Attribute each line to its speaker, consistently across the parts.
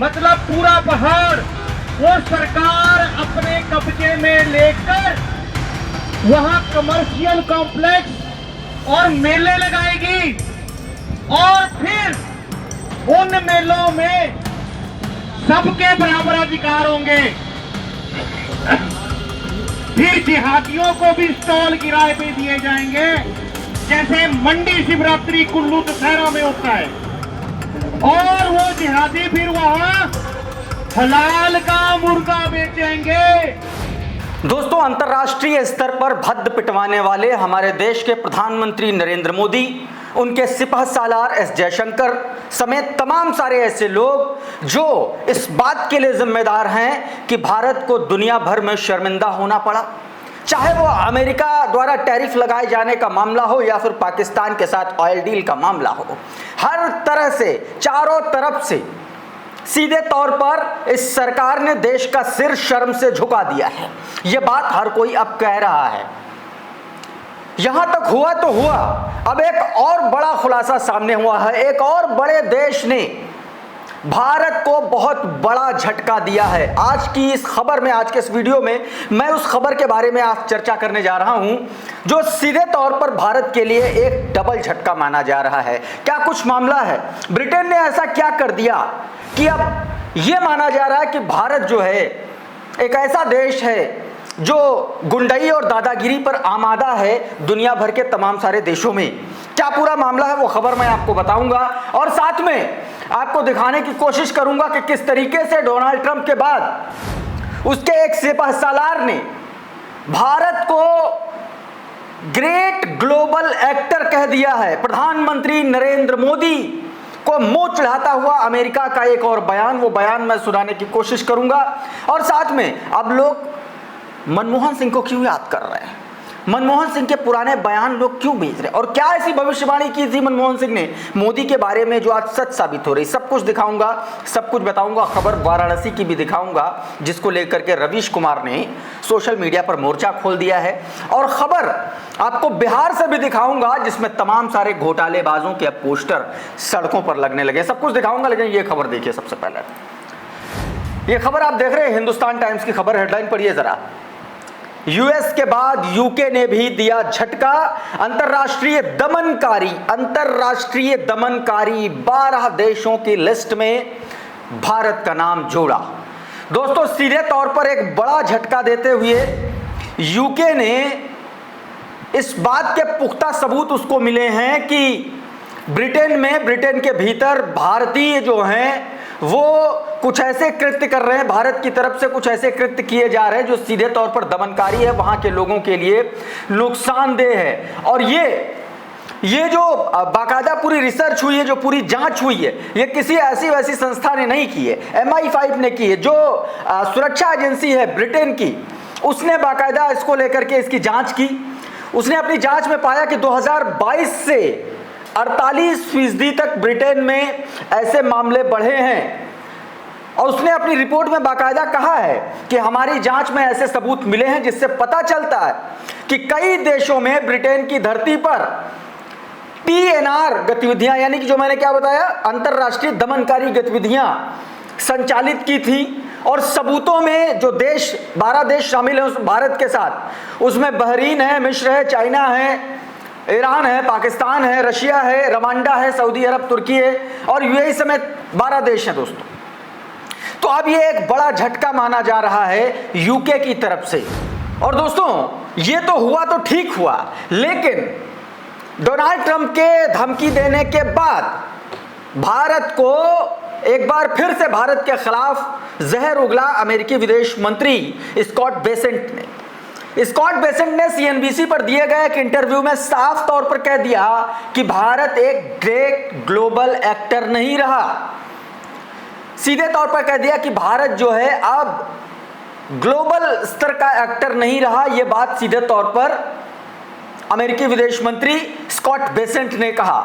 Speaker 1: मतलब पूरा पहाड़ वो सरकार अपने कब्जे में लेकर वहां कमर्शियल कॉम्प्लेक्स और मेले लगाएगी और फिर उन मेलों में सबके बराबर अधिकार होंगे। फिर जिहादियों को भी स्टॉल किराए पे दिए जाएंगे, जैसे मंडी शिवरात्रि कुल्लू दशहरा में होता है। और वो जिहादी फिर वहां हलाल का मुर्गा बेचेंगे।
Speaker 2: दोस्तों, अंतर्राष्ट्रीय स्तर पर भद्द पिटवाने वाले हमारे देश के प्रधानमंत्री नरेंद्र मोदी, उनके सिपह सालार एस जयशंकर समेत तमाम सारे ऐसे लोग जो इस बात के लिए जिम्मेदार हैं कि भारत को दुनिया भर में शर्मिंदा होना पड़ा, चाहे वो अमेरिका द्वारा टैरिफ लगाए जाने का मामला हो या फिर पाकिस्तान के साथ ऑयल डील का मामला हो, हर तरह से चारों तरफ से सीधे तौर पर इस सरकार ने देश का सिर शर्म से झुका दिया है। यह बात हर कोई अब कह रहा है। यहां तक हुआ तो हुआ, अब एक और बड़ा खुलासा सामने हुआ है। एक और बड़े देश ने भारत को बहुत बड़ा झटका दिया है। आज की इस खबर में, आज के इस वीडियो में मैं उस खबर के बारे में आज चर्चा करने जा रहा हूं जो सीधे तौर पर भारत के लिए एक डबल झटका माना जा रहा है। क्या कुछ मामला है? ब्रिटेन ने ऐसा क्या कर दिया कि अब यह माना जा रहा है कि भारत जो है एक ऐसा देश है जो गुंडई और दादागिरी पर आमादा है दुनिया भर के तमाम सारे देशों में। क्या पूरा मामला है वो खबर मैं आपको बताऊंगा और साथ में आपको दिखाने की कोशिश करूंगा कि किस तरीके से डोनाल्ड ट्रंप के बाद उसके एक सिपह सालार ने भारत को ग्रेट ग्लोबल एक्टर कह दिया है। प्रधानमंत्री नरेंद्र मोदी को मुंह चढ़ाता हुआ अमेरिका का एक और बयान, वो बयान मैं सुनाने की कोशिश करूंगा और साथ में अब लोग मनमोहन सिंह को क्यों याद कर रहे हैं, मनमोहन सिंह के पुराने बयान लोग क्यों भेज रहे हैं और क्या ऐसी भविष्यवाणी की थी मनमोहन सिंह ने मोदी के बारे में जो आज सच साबित हो रही, सब कुछ दिखाऊंगा, सब कुछ बताऊंगा। खबर वाराणसी की भी दिखाऊंगा जिसको लेकर के रवीश कुमार ने सोशल मीडिया पर मोर्चा खोल दिया है और खबर आपको बिहार से भी दिखाऊंगा जिसमें तमाम सारे घोटालेबाजों के पोस्टर सड़कों पर लगने लगे। सब कुछ दिखाऊंगा, लेकिन ये खबर देखिए। सबसे पहले ये खबर आप देख रहे हैं हिंदुस्तान टाइम्स की खबर, हेडलाइन पढ़िए जरा। यूएस के बाद यूके ने भी दिया झटका, अंतरराष्ट्रीय दमनकारी 12 देशों की लिस्ट में भारत का नाम जोड़ा। दोस्तों, सीधे तौर पर एक बड़ा झटका देते हुए यूके ने इस बात के पुख्ता सबूत उसको मिले हैं कि ब्रिटेन के भीतर भारतीय जो हैं वो कुछ ऐसे कृत्य कर रहे हैं, भारत की तरफ से कुछ ऐसे कृत्य किए जा रहे हैं जो सीधे तौर पर दमनकारी है, वहां के लोगों के लिए नुकसानदेह है। और ये जो बाकायदा पूरी रिसर्च हुई है, जो पूरी जांच हुई है, ये किसी ऐसी वैसी संस्था ने नहीं की है, MI5 ने की है, जो सुरक्षा एजेंसी है ब्रिटेन की, उसने बाकायदा इसको लेकर के इसकी जांच की। उसने अपनी जांच में पाया कि 2022 से 48% तक ब्रिटेन में ऐसे मामले बढ़े हैं और उसने अपनी रिपोर्ट में बाकायदा कहा है कि हमारी जांच में ऐसे सबूत मिले हैं जिससे पता चलता है कि कई देशों में ब्रिटेन की धरती पर TNR गतिविधियां, यानी कि जो मैंने क्या बताया, अंतरराष्ट्रीय दमनकारी गतिविधियां संचालित की थी। और सबूतों में जो देश 12 देश शामिल हैं उस भारत के साथ, उसमें बहरीन है, मिस्र है, चाइना है, ईरान है, पाकिस्तान है, रशिया है, रवांडा है, सऊदी अरब, तुर्की है और UAE समेत 12 देश हैं दोस्तों। तो अब ये एक बड़ा झटका माना जा रहा है यूके की तरफ से। और दोस्तों, ये तो हुआ तो ठीक हुआ, लेकिन डोनाल्ड ट्रंप के धमकी देने के बाद भारत को एक बार फिर से भारत के खिलाफ जहर उगला अमेरिकी विदेश मंत्री स्कॉट बेसेंट ने CNBC पर दिए गए एक इंटरव्यू में साफ तौर पर कह दिया कि भारत एक ग्रेट ग्लोबल एक्टर नहीं रहा। सीधे तौर पर कह दिया कि भारत जो है अब ग्लोबल स्तर का एक्टर नहीं रहा। यह बात सीधे तौर पर अमेरिकी विदेश मंत्री स्कॉट बेसेंट ने कहा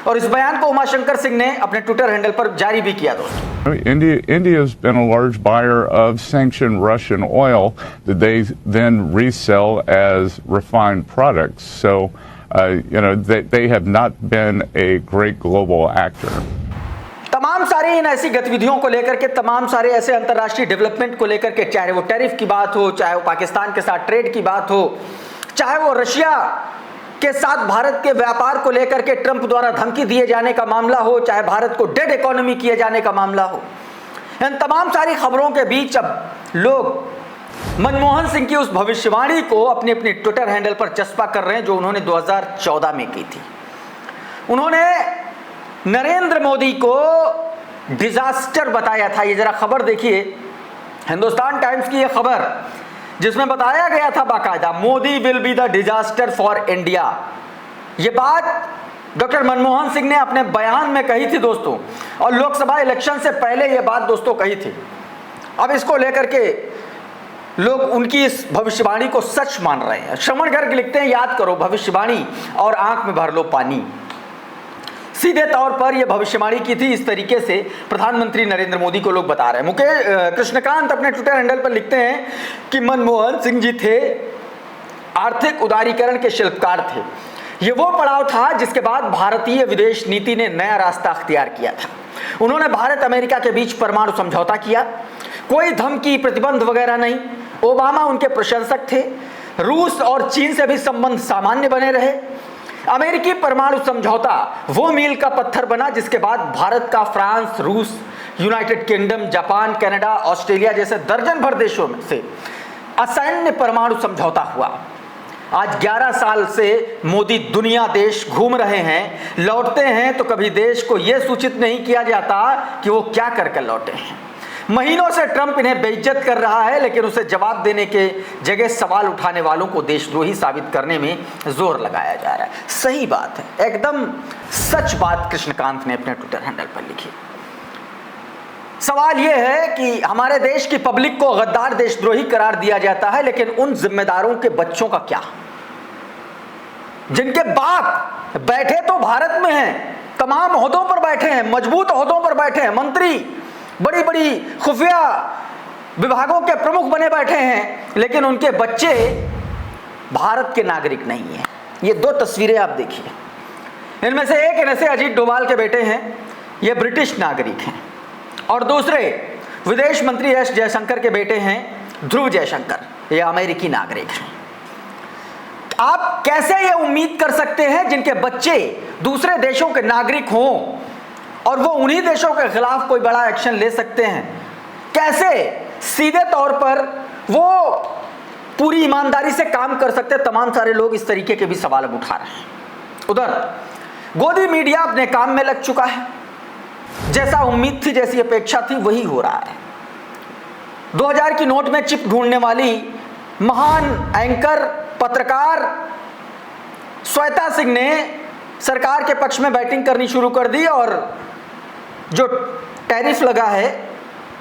Speaker 2: और इस बयान को उमाशंकर सिंह ने अपने ट्विटर हैंडल पर जारी भी किया दोस्तों।
Speaker 3: India has been a large buyer of sanctioned Russian oil that they then resell as refined products. So, they have not been a great global actor.
Speaker 2: तमाम सारी इन ऐसी गतिविधियों को लेकर के, तमाम सारे ऐसे अंतर्राष्ट्रीय डेवलपमेंट को लेकर के, चाहे वो टैरिफ की बात हो, चाहे वो पाकिस्तान के साथ ट्रेड की बात हो, चाहे वो रशिया के साथ भारत के व्यापार को लेकर के ट्रंप द्वारा धमकी दिए जाने का मामला हो, चाहे भारत को डेड इकोनॉमी किए जाने का मामला हो, इन तमाम सारी खबरों के बीच अब लोग मनमोहन सिंह की उस भविष्यवाणी को अपने अपने ट्विटर हैंडल पर चस्पा कर रहे हैं जो उन्होंने 2014 में की थी। उन्होंने नरेंद्र मोदी को डिजास्टर बताया था। ये जरा खबर देखिए, हिंदुस्तान टाइम्स की ये खबर, जिसमें बताया गया था बाकायदा, Modi will be the disaster for India. ये बात डॉक्टर मनमोहन सिंह ने अपने बयान में कही थी दोस्तों, और लोकसभा इलेक्शन से पहले ये बात दोस्तों कही थी। अब इसको लेकर के लोग उनकी इस भविष्यवाणी को सच मान रहे हैं। श्रवण गर्ग लिखते हैं, याद करो भविष्यवाणी और आंख में भर लो पानी। सीधे तौर पर यह भविष्यवाणी की थी, इस तरीके से प्रधानमंत्री नरेंद्र मोदी को लोग बता रहे हैं। मुकेश कृष्णकांत अपने ट्विटर हैंडल पर लिखते हैं कि मनमोहन सिंह जी थे आर्थिक उदारीकरण के शिल्पकार थे। यह वो पड़ाव था जिसके बाद भारतीय विदेश नीति ने नया रास्ता अख्तियार किया था। उन्होंने भारत अमेरिका के बीच परमाणु समझौता किया, कोई धमकी प्रतिबंध वगैरह नहीं। ओबामा उनके प्रशंसक थे। रूस और चीन से भी संबंध सामान्य बने रहे। अमेरिकी परमाणु समझौता वो मील का पत्थर बना जिसके बाद भारत का फ्रांस, रूस, United kingdom, Japan, Canada, Australia जैसे दर्जन भर देशों में से असैन्य परमाणु समझौता हुआ। आज 11 साल से मोदी दुनिया देश घूम रहे हैं, लौटते हैं तो कभी देश को यह सूचित नहीं किया जाता कि वो क्या करके लौटे हैं। महीनों से ट्रंप इन्हें बेइज्जत कर रहा है, लेकिन उसे जवाब देने के जगह सवाल उठाने वालों को देशद्रोही साबित करने में जोर लगाया जा रहा है। सही बात है, एकदम सच बात कृष्णकांत ने अपने ट्विटर हैंडल पर लिखी। सवाल यह है कि हमारे देश की पब्लिक को गद्दार देशद्रोही करार दिया जाता है, लेकिन उन जिम्मेदारों के बच्चों का क्या, जिनके बाप बैठे तो भारत में हैं, तमाम ओहदों पर बैठे हैं, मजबूत ओहदों पर बैठे हैं, मंत्री, बड़ी बड़ी खुफिया विभागों के प्रमुख बने बैठे हैं, लेकिन उनके बच्चे भारत के नागरिक नहीं हैं। ये दो तस्वीरें आप देखिए, इनमें से एक इनसे अजीत डोभाल के बेटे हैं, ये ब्रिटिश नागरिक हैं, और दूसरे विदेश मंत्री एस जयशंकर के बेटे हैं ध्रुव जयशंकर, ये अमेरिकी नागरिक हैं। आप कैसे ये उम्मीद कर सकते हैं जिनके बच्चे दूसरे देशों के नागरिक हों और वो उन्हीं देशों के खिलाफ कोई बड़ा एक्शन ले सकते हैं? कैसे सीधे तौर पर वो पूरी ईमानदारी से काम कर सकते हैं? तमाम सारे लोग इस तरीके के भी सवाल अब उठा रहे हैं। उधर गोदी मीडिया अपने काम में लग चुका है, जैसा उम्मीद थी, जैसी अपेक्षा थी, वही हो रहा है। 2000 की नोट में चिप ढूंढने वाली महान एंकर पत्रकार श्वेता सिंह ने सरकार के पक्ष में बैटिंग करनी शुरू कर दी और जो टैरिफ लगा है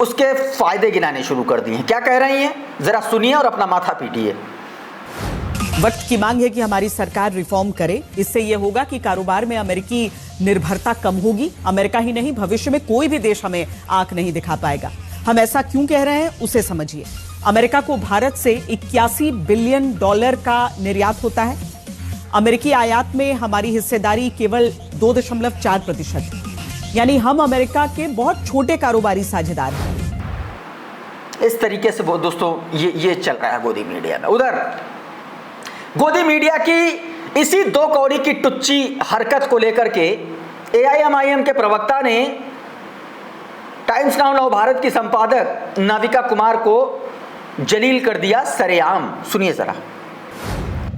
Speaker 2: उसके फायदे गिनाने शुरू कर दिए हैं। क्या कह रही हैं, जरा सुनिए और अपना माथा पीटिए।
Speaker 4: वक्त की मांग है कि हमारी सरकार रिफॉर्म करे। इससे यह होगा कि कारोबार में अमेरिकी निर्भरता कम होगी। अमेरिका ही नहीं, भविष्य में कोई भी देश हमें आंख नहीं दिखा पाएगा। हम ऐसा क्यों कह रहे हैं उसे समझिए। अमेरिका को भारत से $81 बिलियन का निर्यात होता है। अमेरिकी आयात में हमारी हिस्सेदारी केवल 2.4%, यानी हम अमेरिका के बहुत छोटे कारोबारी साझेदार हैं।
Speaker 2: इस तरीके से वो दोस्तों ये चल रहा है गोदी मीडिया में। उधर गोदी मीडिया की इसी दो कौड़ी की टुच्ची हरकत को लेकर के AIMIM के प्रवक्ता ने टाइम्स नाउ नव भारत की संपादक नाविका कुमार को जलील कर दिया सरेआम। सुनिए जरा।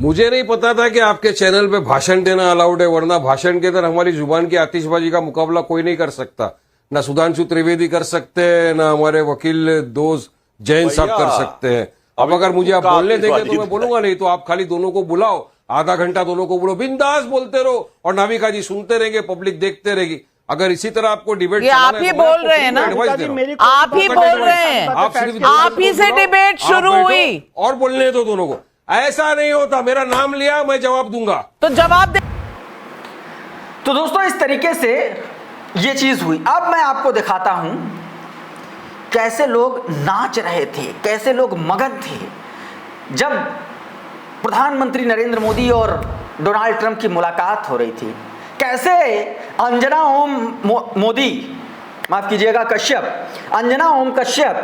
Speaker 5: मुझे नहीं पता था कि आपके चैनल पे भाषण देना अलाउड है, वरना भाषण के अंदर हमारी जुबान की आतिशबाजी का मुकाबला कोई नहीं कर सकता। ना सुधांशु त्रिवेदी कर सकते हैं, ना हमारे वकील दोस्त जैन साहब कर सकते हैं। अब अगर मुझे आप बोलने देंगे तो मैं बोलूंगा, नहीं तो आप खाली दोनों को बुलाओ, आधा घंटा दोनों को बोलो, बिंदास बोलते रहो और नाविका जी सुनते रहेंगे, पब्लिक देखते रहेगी। अगर इसी तरह आपको डिबेट
Speaker 4: आप ही बोल रहे हैं ना, आप ही बोल रहे हैं, आप ही से डिबेट शुरू हुई
Speaker 5: और बोलने दो दोनों को। ऐसा नहीं होता, मेरा नाम लिया मैं जवाब दूंगा
Speaker 4: तो जवाब दे।
Speaker 2: तो दोस्तों इस तरीके से ये चीज हुई। अब मैं आपको दिखाता हूं कैसे लोग नाच रहे थे, कैसे लोग मगन थे जब प्रधानमंत्री नरेंद्र मोदी और डोनाल्ड ट्रंप की मुलाकात हो रही थी। कैसे अंजना ओम मोदी माफ कीजिएगा कश्यप, अंजना ओम कश्यप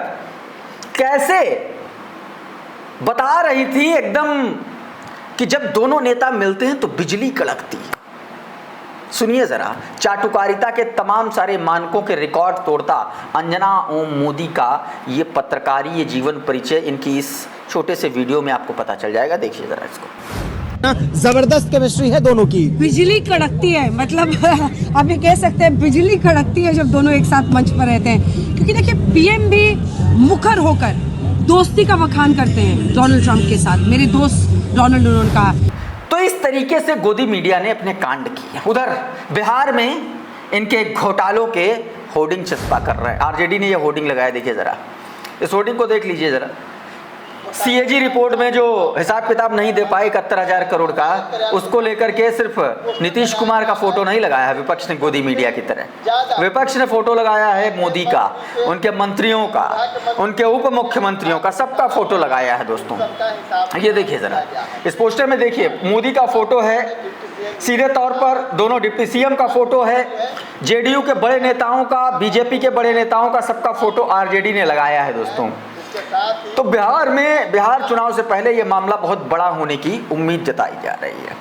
Speaker 2: कैसे बता रही थी एकदम कि जब दोनों नेता मिलते हैं तो बिजली कड़कती है। सुनिए जरा, चाटुकारिता के तमाम सारे मानकों के रिकॉर्ड तोड़ता अंजना ओम मोदी का ये पत्रकारी, ये जीवन परिचय इनकी इस छोटे से वीडियो में आपको पता चल जाएगा। देखिए जरा इसको।
Speaker 6: जबरदस्त केमिस्ट्री है दोनों की।
Speaker 7: बिजली कड़कती है, मतलब आप ये कह सकते हैं बिजली कड़कती है जब दोनों एक साथ मंच पर रहते हैं। क्योंकि देखिए पीएम भी मुखर होकर दोस्ती का बखान करते हैं डोनाल्ड ट्रंप के साथ। मेरे दोस्त डोनाल्ड उन्होंने कहा।
Speaker 2: तो इस तरीके से गोदी मीडिया ने अपने कांड किए। उधर बिहार में इनके घोटालों के होर्डिंग चस्पा कर रहे हैं। आरजेडी ने ये होर्डिंग लगाया, देखिए जरा, इस होर्डिंग को देख लीजिए जरा। सीएजी रिपोर्ट में जो हिसाब किताब नहीं दे पाए 71,000 करोड़ का, उसको लेकर के सिर्फ नीतीश कुमार का फोटो नहीं लगाया है विपक्ष ने गोदी मीडिया की तरह। विपक्ष ने फोटो लगाया है मोदी का, उनके मंत्रियों का, उनके उप मुख्यमंत्रियों का, सबका फोटो लगाया है दोस्तों। ये देखिए जरा, इस पोस्टर में देखिए मोदी का फोटो है, सीधे तौर पर दोनों डिप्टी सीएम का फोटो है, जेडीयू के बड़े नेताओं का, बीजेपी के बड़े नेताओं का, सबका फोटो आरजेडी ने लगाया है दोस्तों। तो बिहार में, बिहार चुनाव से पहले यह मामला बहुत बड़ा होने की उम्मीद जताई जा रही है।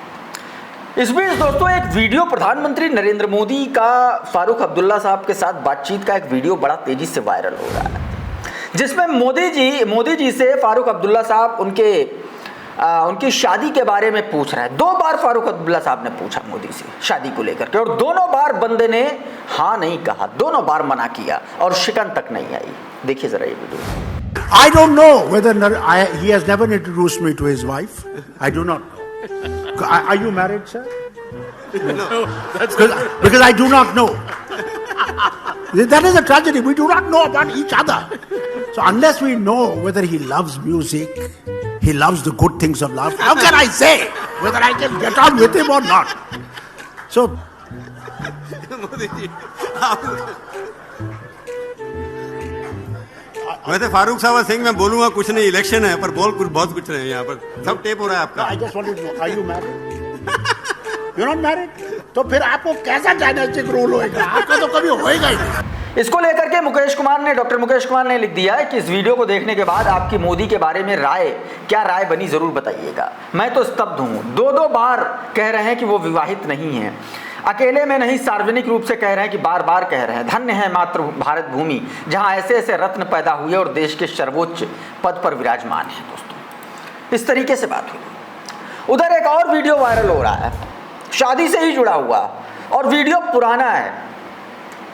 Speaker 2: इस बीच दोस्तों एक वीडियो प्रधानमंत्री नरेंद्र मोदी का फारूक अब्दुल्ला साहब के साथ बातचीत का एक वीडियो बड़ा तेजी से वायरल हो रहा है, जिसमें मोदी जी से फारूक अब्दुल्ला साहब उनकी शादी के बारे में पूछ रहे हैं। 2 बार फारूक अब्दुल्ला साहब ने पूछा मोदी से शादी को लेकर के, और दोनों बार बंदे ने हाँ नहीं कहा, दोनों बार मना किया और शिकन तक नहीं आई। देखिए जरा ये video.
Speaker 8: I don't know whether he has never introduced me to his wife. I do not know. Are you married, sir?
Speaker 9: No, that's
Speaker 8: because I do not know. That is a tragedy. We do not know about each other. So unless we know whether he loves music, he loves the good things of life, how can I say whether I can get on with him or not? So,
Speaker 9: Modi ji, वैसे फारूक साहब सिंह मैं बोलूंगा कुछ नहीं, election है, पर बहुत कुछ रहे हैं यहाँ पर, सब टेप हो रहा है आपका।
Speaker 8: I just wanted to know, are you married? You're not married? तो फिर आपको कैसा डायनेस्टिक रोल होएगा? आपका तो कभी होएगा ही नहीं।
Speaker 2: इसको लेकर के डॉक्टर मुकेश कुमार ने लिख दिया है कि इस वीडियो को देखने के बाद आपकी मोदी के बारे में क्या राय बनी जरूर बताइएगा। मैं तो स्तब्ध हूँ। 2 बार कह रहे हैं कि वो विवाहित नहीं है, अकेले में नहीं सार्वजनिक रूप से कह रहे हैं कि बार बार कह रहे हैं। धन्य है मातृ भारत भूमि जहां ऐसे ऐसे रत्न पैदा हुए और देश के सर्वोच्च पद पर विराजमान है। दोस्तों इस तरीके से बात हुई। उधर एक और वीडियो वायरल हो रहा है, शादी से ही जुड़ा हुआ, और वीडियो पुराना है,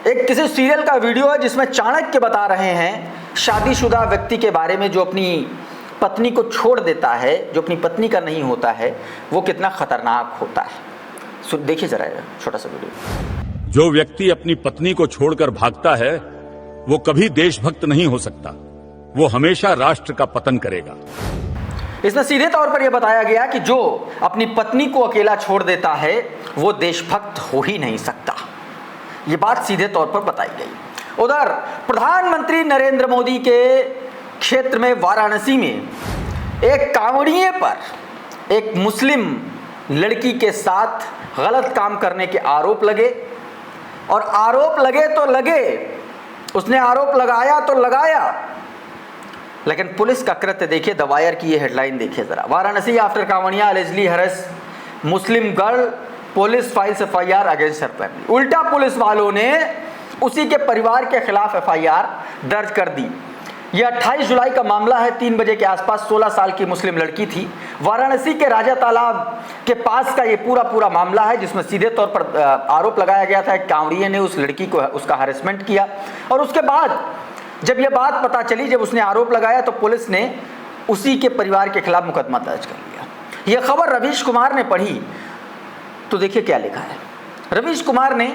Speaker 2: एक किसी सीरियल का वीडियो है जिसमें चाणक्य बता रहे हैं शादीशुदा व्यक्ति के बारे में जो अपनी पत्नी को छोड़ देता है, जो अपनी पत्नी का नहीं होता है, वो कितना खतरनाक होता है। देखिए जरा छोटा सा वीडियो।
Speaker 10: जो व्यक्ति अपनी पत्नी को छोड़कर भागता है वो कभी देशभक्त नहीं हो सकता, वो हमेशा राष्ट्र का पतन करेगा।
Speaker 2: इसमें सीधे तौर पर यह बताया गया कि जो अपनी पत्नी को अकेला छोड़ देता है वो देशभक्त हो ही नहीं सकता। ये बात सीधे तौर पर बताई गई। उधर प्रधानमंत्री नरेंद्र मोदी के क्षेत्र में वाराणसी में एक कांवड़िए पर एक मुस्लिम लड़की के साथ गलत काम करने के आरोप लगे, और आरोप लगे तो लगे, उसने आरोप लगाया तो लगाया, लेकिन पुलिस का कृत्य देखिए। द वायर की ये हेडलाइन देखिए जरा। वाराणसी आफ्टर कांवड़िया अलेजली हरस Muslim girl, police files FIR against her family. उल्टा पुलिस वालों ने उसी के परिवार के खिलाफ एफआईआर दर्ज कर दी। यह 28 जुलाई का मामला है। 3 बजे के आसपास 16 साल की मुस्लिम लड़की थी। वाराणसी के राजा तालाब के पास का ये पूरा मामला है, जिसमें सीधे तौर पर आरोप लगाया गया था कि कांवड़िए ने उस लड़की को उसका हैरेसमेंट किया। और उसके बाद जब यह बात पता चली, जब उसने आरोप लगाया, तो पुलिस ने उसी के परिवार के खिलाफ मुकदमा दर्ज कर लिया। यह खबर रवीश कुमार ने पढ़ी तो देखिए क्या लिखा है। रवीश कुमार ने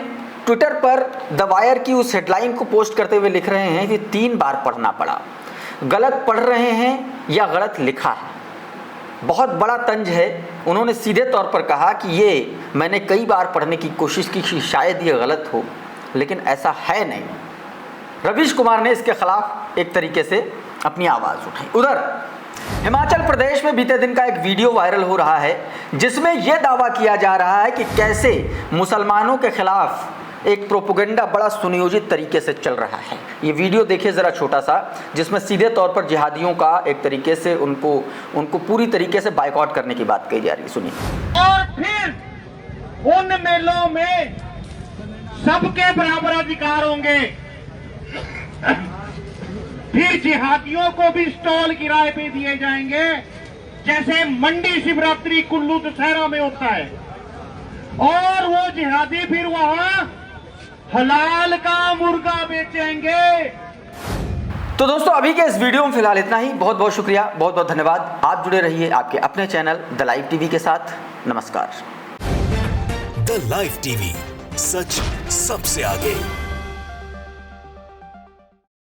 Speaker 2: ट्विटर पर द वायर की उस हेडलाइन को पोस्ट करते हुए लिख रहे हैं कि 3 बार पढ़ना पड़ा, गलत पढ़ रहे हैं या गलत लिखा है। बहुत बड़ा तंज है। उन्होंने सीधे तौर पर कहा कि ये मैंने कई बार पढ़ने की कोशिश की कि शायद ये गलत हो, लेकिन ऐसा है नहीं। रवीश कुमार ने इसके खिलाफ एक तरीके से अपनी आवाज़ उठाई। उधर हिमाचल प्रदेश में बीते दिन का एक वीडियो वायरल हो रहा है, जिसमें यह दावा किया जा रहा है कि कैसे मुसलमानों के खिलाफ एक प्रोपेगेंडा बड़ा सुनियोजित तरीके से चल रहा है। ये वीडियो देखिए ज़रा छोटा सा, जिसमें सीधे तौर पर जिहादियों का एक तरीके से उनको पूरी तरीके से बायकॉट करने की बात कही जा रही है। सुनिए।
Speaker 1: और फिर उन मेलों में सबके बराबर अधिकार होंगे। फिर जिहादियों को भी स्टॉल किराए पे दिए जाएंगे, जैसे मंडी शिवरात्रि कुल्लू दशहरा में होता है। और वो जिहादी फिर वहां हलाल का मुर्गा बेचेंगे।
Speaker 2: तो दोस्तों अभी के इस वीडियो में फिलहाल इतना ही। बहुत बहुत शुक्रिया, बहुत बहुत धन्यवाद। आप जुड़े रहिए आपके अपने चैनल द लाइव टीवी के साथ। नमस्कार।
Speaker 11: द लाइव टीवी, सच सबसे आगे।